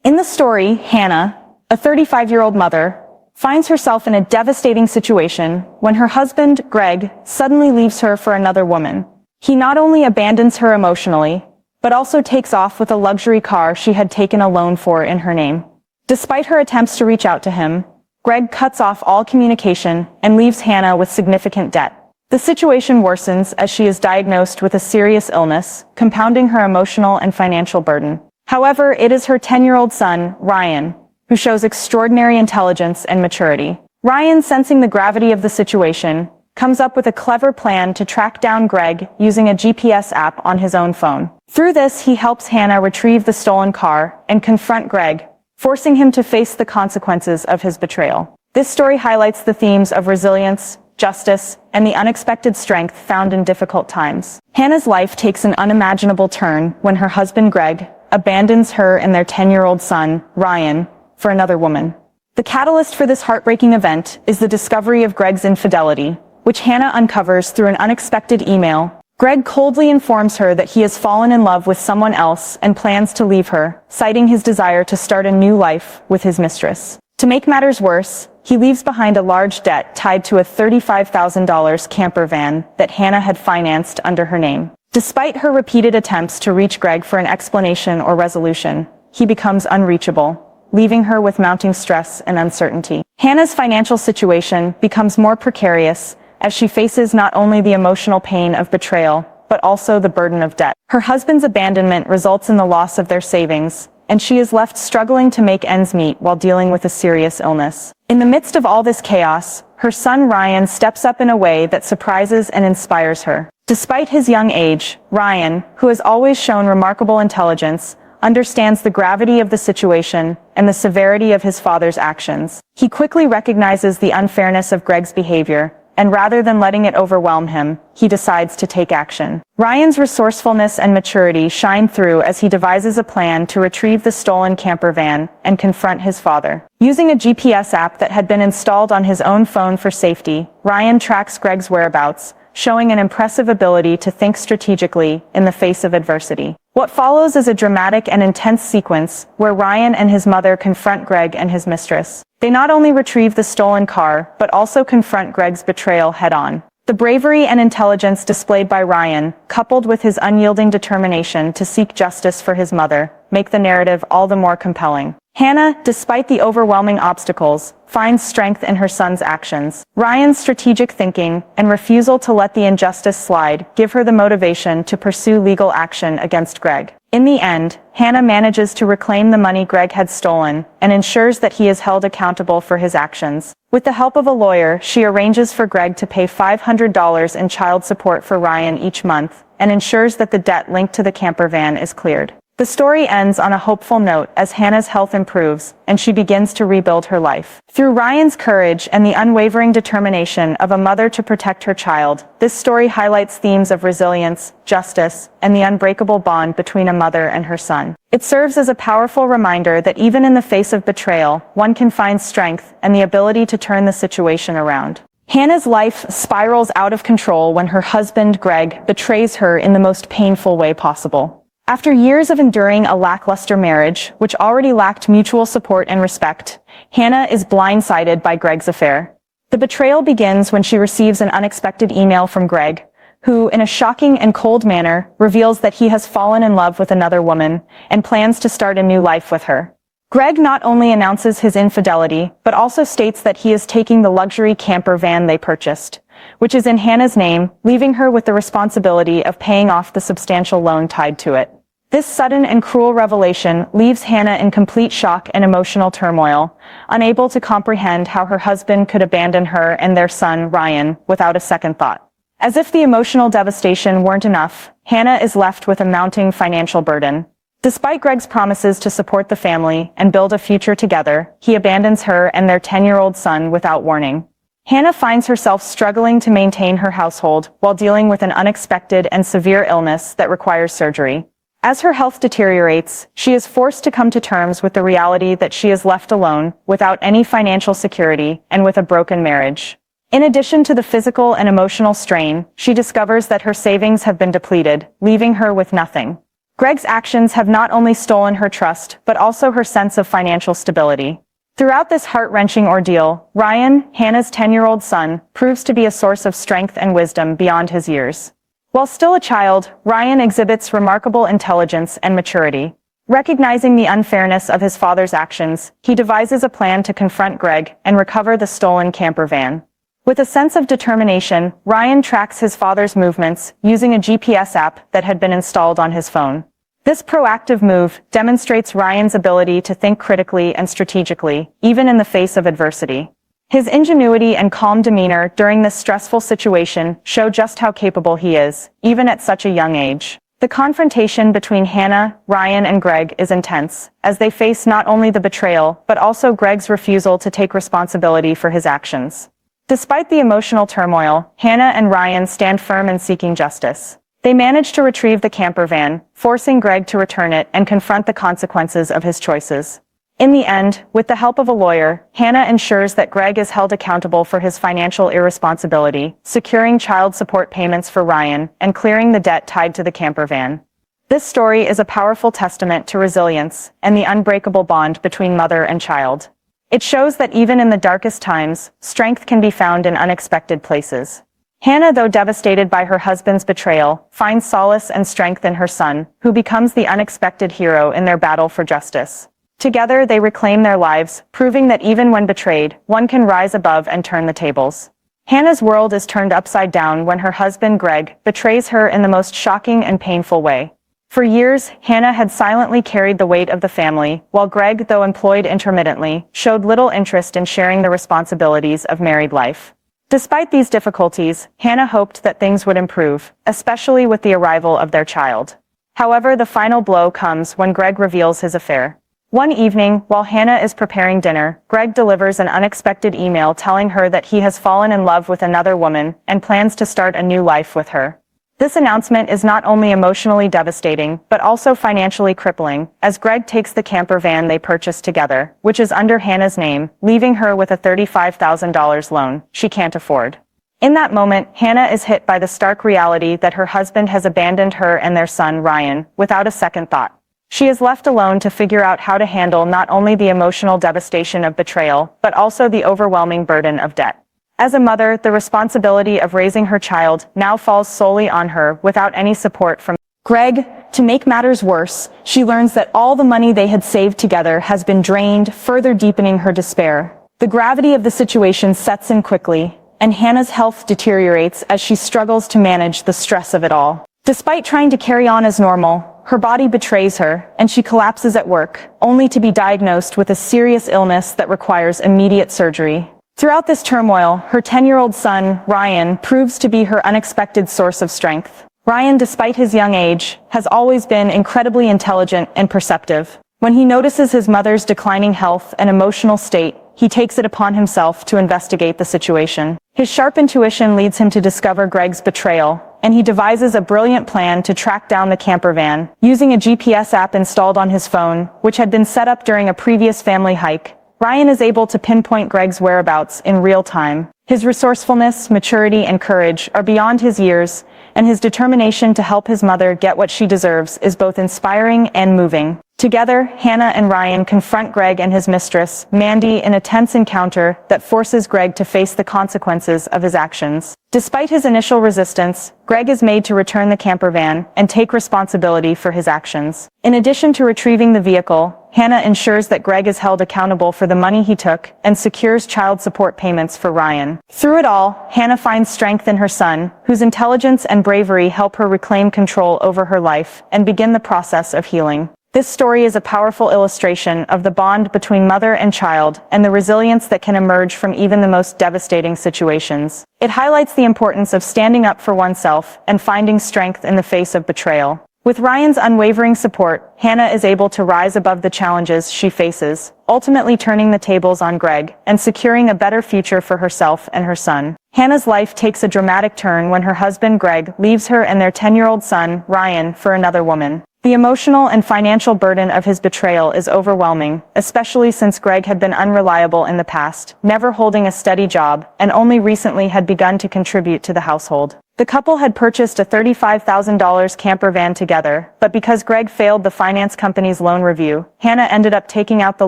In the story, Hannah, a 35-year-old mother, finds herself in a devastating situation when her husband, Greg, suddenly leaves her for another woman. He not only abandons her emotionally, but also takes off with a luxury car she had taken a loan for in her name. Despite her attempts to reach out to him, Greg cuts off all communication and leaves Hannah with significant debt. The situation worsens as she is diagnosed with a serious illness, compounding her emotional and financial burden. However, it is her 10-year-old son, Ryan, who shows extraordinary intelligence and maturity. Ryan, sensing the gravity of the situation, comes up with a clever plan to track down Greg using a GPS app on his own phone. Through this, he helps Hannah retrieve the stolen car and confront Greg, forcing him to face the consequences of his betrayal. This story highlights the themes of resilience, justice, and the unexpected strength found in difficult times. Hannah's life takes an unimaginable turn when her husband Greg abandons her and their 10-year-old son, Ryan, for another woman. The catalyst for this heartbreaking event is the discovery of Greg's infidelity, which Hannah uncovers through an unexpected email. Greg coldly informs her that he has fallen in love with someone else and plans to leave her, citing his desire to start a new life with his mistress. To make matters worse, he leaves behind a large debt tied to a $35,000 camper van that Hannah had financed under her name. Despite her repeated attempts to reach Greg for an explanation or resolution, he becomes unreachable, leaving her with mounting stress and uncertainty. Hannah's financial situation becomes more precarious as she faces not only the emotional pain of betrayal, but also the burden of debt. Her husband's abandonment results in the loss of their savings, and she is left struggling to make ends meet while dealing with a serious illness. In the midst of all this chaos, her son Ryan steps up in a way that surprises and inspires her. Despite his young age, Ryan, who has always shown remarkable intelligence, understands the gravity of the situation and the severity of his father's actions. He quickly recognizes the unfairness of Greg's behavior, and rather than letting it overwhelm him, he decides to take action. Ryan's resourcefulness and maturity shine through as he devises a plan to retrieve the stolen camper van and confront his father. Using a GPS app that had been installed on his own phone for safety, Ryan tracks Greg's whereabouts, showing an impressive ability to think strategically in the face of adversity. What follows is a dramatic and intense sequence where Ryan and his mother confront Greg and his mistress. They not only retrieve the stolen car, but also confront Greg's betrayal head-on. The bravery and intelligence displayed by Ryan, coupled with his unyielding determination to seek justice for his mother, make the narrative all the more compelling. Hannah, despite the overwhelming obstacles, finds strength in her son's actions. Ryan's strategic thinking and refusal to let the injustice slide give her the motivation to pursue legal action against Greg. In the end, Hannah manages to reclaim the money Greg had stolen and ensures that he is held accountable for his actions. With the help of a lawyer, she arranges for Greg to pay $500 in child support for Ryan each month and ensures that the debt linked to the camper van is cleared. The story ends on a hopeful note as Hannah's health improves and she begins to rebuild her life. Through Ryan's courage and the unwavering determination of a mother to protect her child, this story highlights themes of resilience, justice, and the unbreakable bond between a mother and her son. It serves as a powerful reminder that even in the face of betrayal, one can find strength and the ability to turn the situation around. Hannah's life spirals out of control when her husband, Greg, betrays her in the most painful way possible. After years of enduring a lackluster marriage, which already lacked mutual support and respect, Hannah is blindsided by Greg's affair. The betrayal begins when she receives an unexpected email from Greg, who, in a shocking and cold manner, reveals that he has fallen in love with another woman and plans to start a new life with her. Greg not only announces his infidelity, but also states that he is taking the luxury camper van they purchased, which is in Hannah's name, leaving her with the responsibility of paying off the substantial loan tied to it. This sudden and cruel revelation leaves Hannah in complete shock and emotional turmoil, unable to comprehend how her husband could abandon her and their son, Ryan, without a second thought. As if the emotional devastation weren't enough, Hannah is left with a mounting financial burden. Despite Greg's promises to support the family and build a future together, he abandons her and their 10-year-old son without warning. Hannah finds herself struggling to maintain her household while dealing with an unexpected and severe illness that requires surgery. As her health deteriorates, she is forced to come to terms with the reality that she is left alone, without any financial security, and with a broken marriage. In addition to the physical and emotional strain, she discovers that her savings have been depleted, leaving her with nothing. Greg's actions have not only stolen her trust, but also her sense of financial stability. Throughout this heart-wrenching ordeal, Ryan, Hannah's 10-year-old son, proves to be a source of strength and wisdom beyond his years. While still a child, Ryan exhibits remarkable intelligence and maturity. Recognizing the unfairness of his father's actions, he devises a plan to confront Greg and recover the stolen camper van. With a sense of determination, Ryan tracks his father's movements using a GPS app that had been installed on his phone. This proactive move demonstrates Ryan's ability to think critically and strategically, even in the face of adversity. His ingenuity and calm demeanor during this stressful situation show just how capable he is, even at such a young age. The confrontation between Hannah, Ryan, and Greg is intense, as they face not only the betrayal, but also Greg's refusal to take responsibility for his actions. Despite the emotional turmoil, Hannah and Ryan stand firm in seeking justice. They manage to retrieve the camper van, forcing Greg to return it and confront the consequences of his choices. In the end, with the help of a lawyer, Hannah ensures that Greg is held accountable for his financial irresponsibility, securing child support payments for Ryan and clearing the debt tied to the camper van. This story is a powerful testament to resilience and the unbreakable bond between mother and child. It shows that even in the darkest times, strength can be found in unexpected places. Hannah, though devastated by her husband's betrayal, finds solace and strength in her son, who becomes the unexpected hero in their battle for justice. Together, they reclaim their lives, proving that even when betrayed, one can rise above and turn the tables. Hannah's world is turned upside down when her husband Greg betrays her in the most shocking and painful way. For years, Hannah had silently carried the weight of the family, while Greg, though employed intermittently, showed little interest in sharing the responsibilities of married life. Despite these difficulties, Hannah hoped that things would improve, especially with the arrival of their child. However, the final blow comes when Greg reveals his affair. One evening, while Hannah is preparing dinner, Greg delivers an unexpected email telling her that he has fallen in love with another woman and plans to start a new life with her. This announcement is not only emotionally devastating, but also financially crippling, as Greg takes the camper van they purchased together, which is under Hannah's name, leaving her with a $35,000 loan she can't afford. In that moment, Hannah is hit by the stark reality that her husband has abandoned her and their son, Ryan, without a second thought. She is left alone to figure out how to handle not only the emotional devastation of betrayal, but also the overwhelming burden of debt. As a mother, the responsibility of raising her child now falls solely on her without any support from Greg. To make matters worse, she learns that all the money they had saved together has been drained, further deepening her despair. The gravity of the situation sets in quickly, and Hannah's health deteriorates as she struggles to manage the stress of it all. Despite trying to carry on as normal, her body betrays her, and she collapses at work, only to be diagnosed with a serious illness that requires immediate surgery. Throughout this turmoil, her 10-year-old son, Ryan, proves to be her unexpected source of strength. Ryan, despite his young age, has always been incredibly intelligent and perceptive. When he notices his mother's declining health and emotional state, he takes it upon himself to investigate the situation. His sharp intuition leads him to discover Greg's betrayal, and he devises a brilliant plan to track down the camper van. Using a GPS app installed on his phone, which had been set up during a previous family hike, Ryan is able to pinpoint Greg's whereabouts in real time. His resourcefulness, maturity, and courage are beyond his years, and his determination to help his mother get what she deserves is both inspiring and moving. Together, Hannah and Ryan confront Greg and his mistress, Mandy, in a tense encounter that forces Greg to face the consequences of his actions. Despite his initial resistance, Greg is made to return the camper van and take responsibility for his actions. In addition to retrieving the vehicle, Hannah ensures that Greg is held accountable for the money he took and secures child support payments for Ryan. Through it all, Hannah finds strength in her son, whose intelligence and bravery help her reclaim control over her life and begin the process of healing. This story is a powerful illustration of the bond between mother and child and the resilience that can emerge from even the most devastating situations. It highlights the importance of standing up for oneself and finding strength in the face of betrayal. With Ryan's unwavering support, Hannah is able to rise above the challenges she faces, ultimately turning the tables on Greg and securing a better future for herself and her son. Hannah's life takes a dramatic turn when her husband Greg leaves her and their 10-year-old son, Ryan, for another woman. The emotional and financial burden of his betrayal is overwhelming, especially since Greg had been unreliable in the past, never holding a steady job, and only recently had begun to contribute to the household. The couple had purchased a $35,000 camper van together, but because Greg failed the finance company's loan review, Hannah ended up taking out the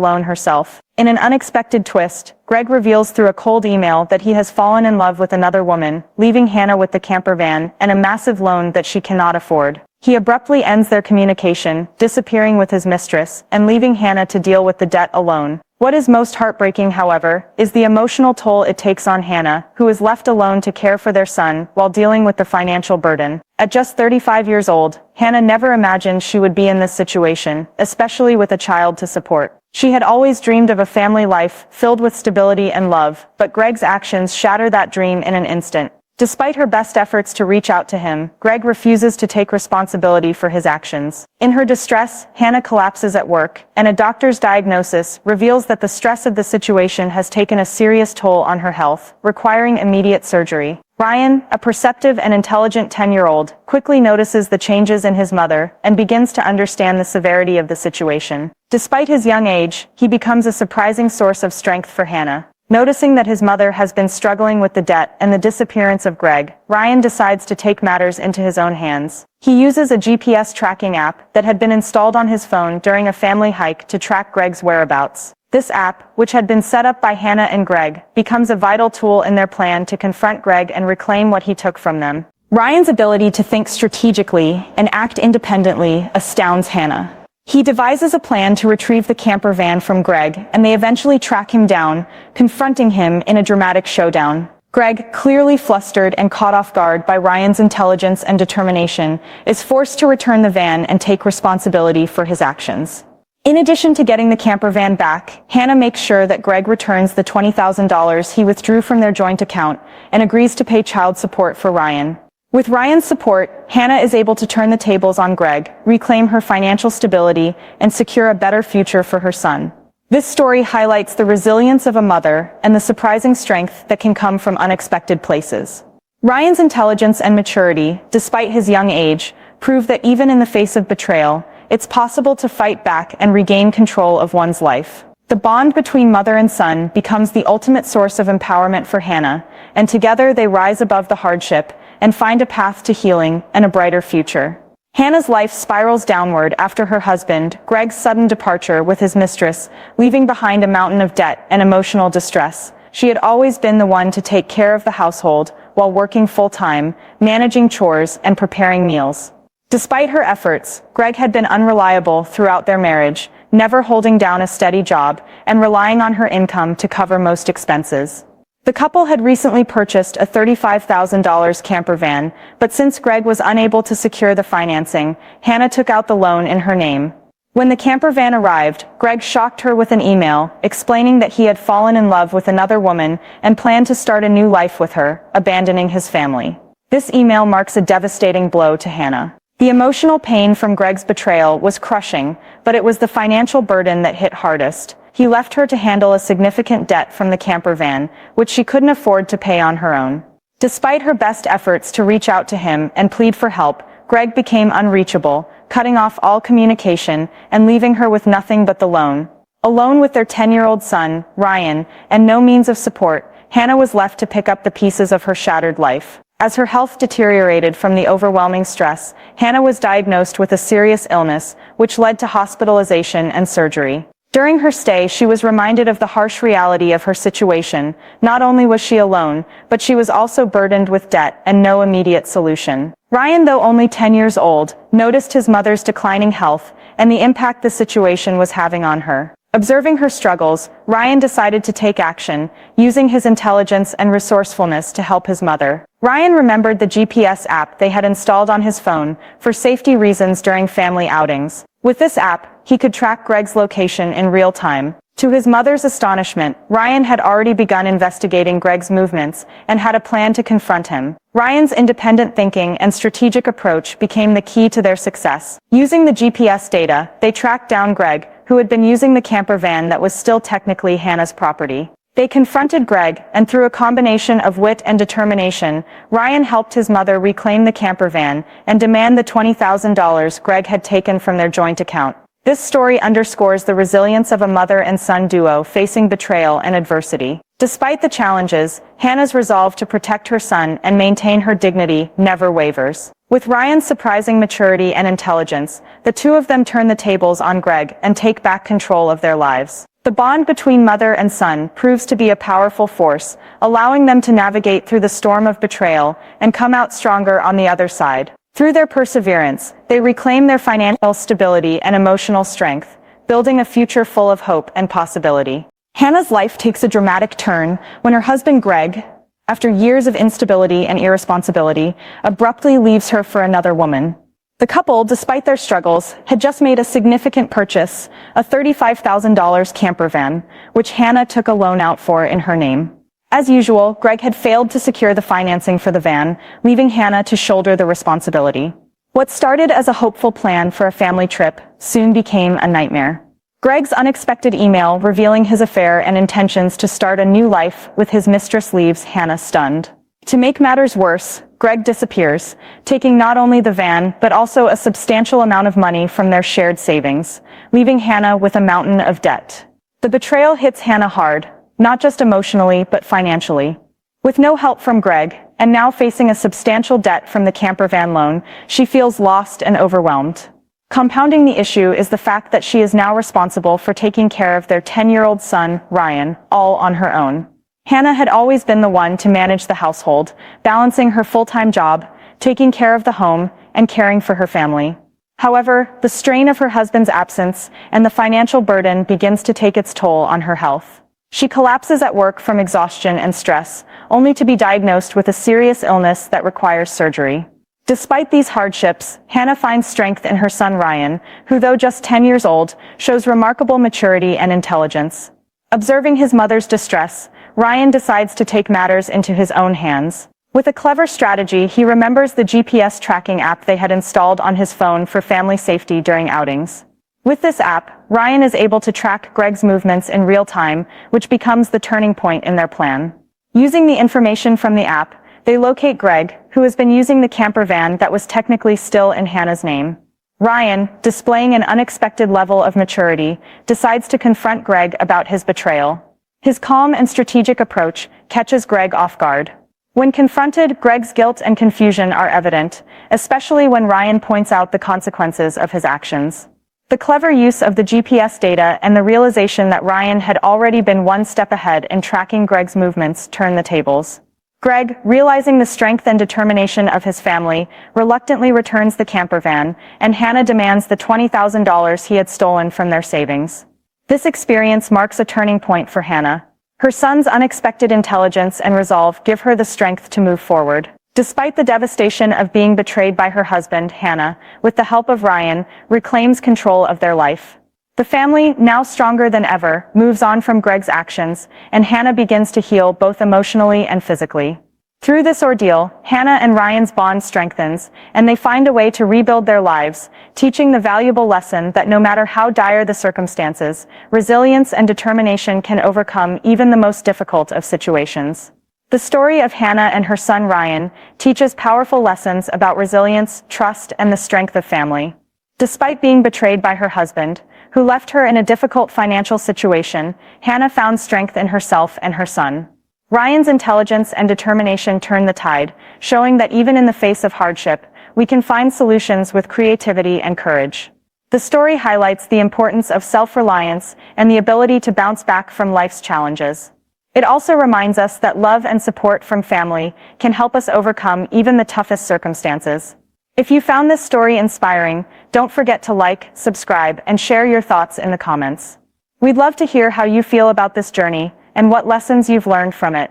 loan herself. In an unexpected twist, Greg reveals through a cold email that he has fallen in love with another woman, leaving Hannah with the camper van and a massive loan that she cannot afford. He abruptly ends their communication, disappearing with his mistress, and leaving Hannah to deal with the debt alone. What is most heartbreaking, however, is the emotional toll it takes on Hannah, who is left alone to care for their son while dealing with the financial burden. At just 35 years old, Hannah never imagined she would be in this situation, especially with a child to support. She had always dreamed of a family life filled with stability and love, but Greg's actions shatter that dream in an instant. Despite her best efforts to reach out to him, Greg refuses to take responsibility for his actions. In her distress, Hannah collapses at work, and a doctor's diagnosis reveals that the stress of the situation has taken a serious toll on her health, requiring immediate surgery. Ryan, a perceptive and intelligent 10-year-old, quickly notices the changes in his mother and begins to understand the severity of the situation. Despite his young age, he becomes a surprising source of strength for Hannah. Noticing that his mother has been struggling with the debt and the disappearance of Greg, Ryan decides to take matters into his own hands. He uses a GPS tracking app that had been installed on his phone during a family hike to track Greg's whereabouts. This app, which had been set up by Hannah and Greg, becomes a vital tool in their plan to confront Greg and reclaim what he took from them. Ryan's ability to think strategically and act independently astounds Hannah. He devises a plan to retrieve the camper van from Greg, and they eventually track him down, confronting him in a dramatic showdown. Greg, clearly flustered and caught off guard by Ryan's intelligence and determination, is forced to return the van and take responsibility for his actions. In addition to getting the camper van back, Hannah makes sure that Greg returns the $20,000 he withdrew from their joint account and agrees to pay child support for Ryan. With Ryan's support, Hannah is able to turn the tables on Greg, reclaim her financial stability, and secure a better future for her son. This story highlights the resilience of a mother and the surprising strength that can come from unexpected places. Ryan's intelligence and maturity, despite his young age, prove that even in the face of betrayal, it's possible to fight back and regain control of one's life. The bond between mother and son becomes the ultimate source of empowerment for Hannah, and together they rise above the hardship and find a path to healing and a brighter future. Hannah's life spirals downward after her husband, Greg's sudden departure with his mistress, leaving behind a mountain of debt and emotional distress. She had always been the one to take care of the household while working full-time, managing chores and preparing meals. Despite her efforts, Greg had been unreliable throughout their marriage, never holding down a steady job and relying on her income to cover most expenses. The couple had recently purchased a $35,000 camper van, but since Greg was unable to secure the financing, Hannah took out the loan in her name. When the camper van arrived, Greg shocked her with an email, explaining that he had fallen in love with another woman and planned to start a new life with her, abandoning his family. This email marks a devastating blow to Hannah. The emotional pain from Greg's betrayal was crushing, but it was the financial burden that hit hardest. He left her to handle a significant debt from the camper van, which she couldn't afford to pay on her own. Despite her best efforts to reach out to him and plead for help, Greg became unreachable, cutting off all communication and leaving her with nothing but the loan. Alone with their 10-year-old son, Ryan, and no means of support, Hannah was left to pick up the pieces of her shattered life. As her health deteriorated from the overwhelming stress, Hannah was diagnosed with a serious illness, which led to hospitalization and surgery. During her stay, she was reminded of the harsh reality of her situation. Not only was she alone, but she was also burdened with debt and no immediate solution. Ryan, though only 10 years old, noticed his mother's declining health and the impact the situation was having on her. Observing her struggles, Ryan decided to take action, using his intelligence and resourcefulness to help his mother. Ryan remembered the GPS app they had installed on his phone for safety reasons during family outings. With this app, he could track Greg's location in real time. To his mother's astonishment, Ryan had already begun investigating Greg's movements and had a plan to confront him. Ryan's independent thinking and strategic approach became the key to their success. Using the GPS data, they tracked down Greg, who had been using the camper van that was still technically Hannah's property. They confronted Greg, and through a combination of wit and determination, Ryan helped his mother reclaim the camper van and demand the $20,000 Greg had taken from their joint account. This story underscores the resilience of a mother and son duo facing betrayal and adversity. Despite the challenges, Hannah's resolve to protect her son and maintain her dignity never wavers. With Ryan's surprising maturity and intelligence, the two of them turn the tables on Greg and take back control of their lives. The bond between mother and son proves to be a powerful force, allowing them to navigate through the storm of betrayal and come out stronger on the other side. Through their perseverance, they reclaim their financial stability and emotional strength, building a future full of hope and possibility. Hannah's life takes a dramatic turn when her husband Greg, after years of instability and irresponsibility, abruptly leaves her for another woman. The couple, despite their struggles, had just made a significant purchase, a $35,000 camper van, which Hannah took a loan out for in her name. As usual, Greg had failed to secure the financing for the van, leaving Hannah to shoulder the responsibility. What started as a hopeful plan for a family trip soon became a nightmare. Greg's unexpected email revealing his affair and intentions to start a new life with his mistress leaves Hannah stunned. To make matters worse, Greg disappears, taking not only the van but also a substantial amount of money from their shared savings, leaving Hannah with a mountain of debt. The betrayal hits Hannah hard, not just emotionally but financially. With no help from Greg, and now facing a substantial debt from the camper van loan, she feels lost and overwhelmed. Compounding the issue is the fact that she is now responsible for taking care of their 10-year-old son, Ryan, all on her own. Hannah had always been the one to manage the household, balancing her full-time job, taking care of the home, and caring for her family. However, the strain of her husband's absence and the financial burden begins to take its toll on her health. She collapses at work from exhaustion and stress, only to be diagnosed with a serious illness that requires surgery. Despite these hardships, Hannah finds strength in her son Ryan, who, though just 10 years old, shows remarkable maturity and intelligence. Observing his mother's distress, Ryan decides to take matters into his own hands. With a clever strategy, he remembers the GPS tracking app they had installed on his phone for family safety during outings. With this app, Ryan is able to track Greg's movements in real time, which becomes the turning point in their plan. Using the information from the app, they locate Greg, who has been using the camper van that was technically still in Hannah's name. Ryan, displaying an unexpected level of maturity, decides to confront Greg about his betrayal. His calm and strategic approach catches Greg off guard. When confronted, Greg's guilt and confusion are evident, especially when Ryan points out the consequences of his actions. The clever use of the GPS data and the realization that Ryan had already been one step ahead in tracking Greg's movements turn the tables. Greg, realizing the strength and determination of his family, reluctantly returns the camper van, and Hannah demands the $20,000 he had stolen from their savings. This experience marks a turning point for Hannah. Her son's unexpected intelligence and resolve give her the strength to move forward. Despite the devastation of being betrayed by her husband, Hannah, with the help of Ryan, reclaims control of their life. The family, now stronger than ever, moves on from Greg's actions, and Hannah begins to heal both emotionally and physically. Through this ordeal, Hannah and Ryan's bond strengthens, and they find a way to rebuild their lives, teaching the valuable lesson that no matter how dire the circumstances, resilience and determination can overcome even the most difficult of situations. The story of Hannah and her son Ryan teaches powerful lessons about resilience, trust, and the strength of family. Despite being betrayed by her husband, who left her in a difficult financial situation, Hannah found strength in herself and her son. Ryan's intelligence and determination turn the tide, showing that even in the face of hardship, we can find solutions with creativity and courage. The story highlights the importance of self-reliance and the ability to bounce back from life's challenges. It also reminds us that love and support from family can help us overcome even the toughest circumstances. If you found this story inspiring, don't forget to like, subscribe, and share your thoughts in the comments. We'd love to hear how you feel about this journey and what lessons you've learned from it.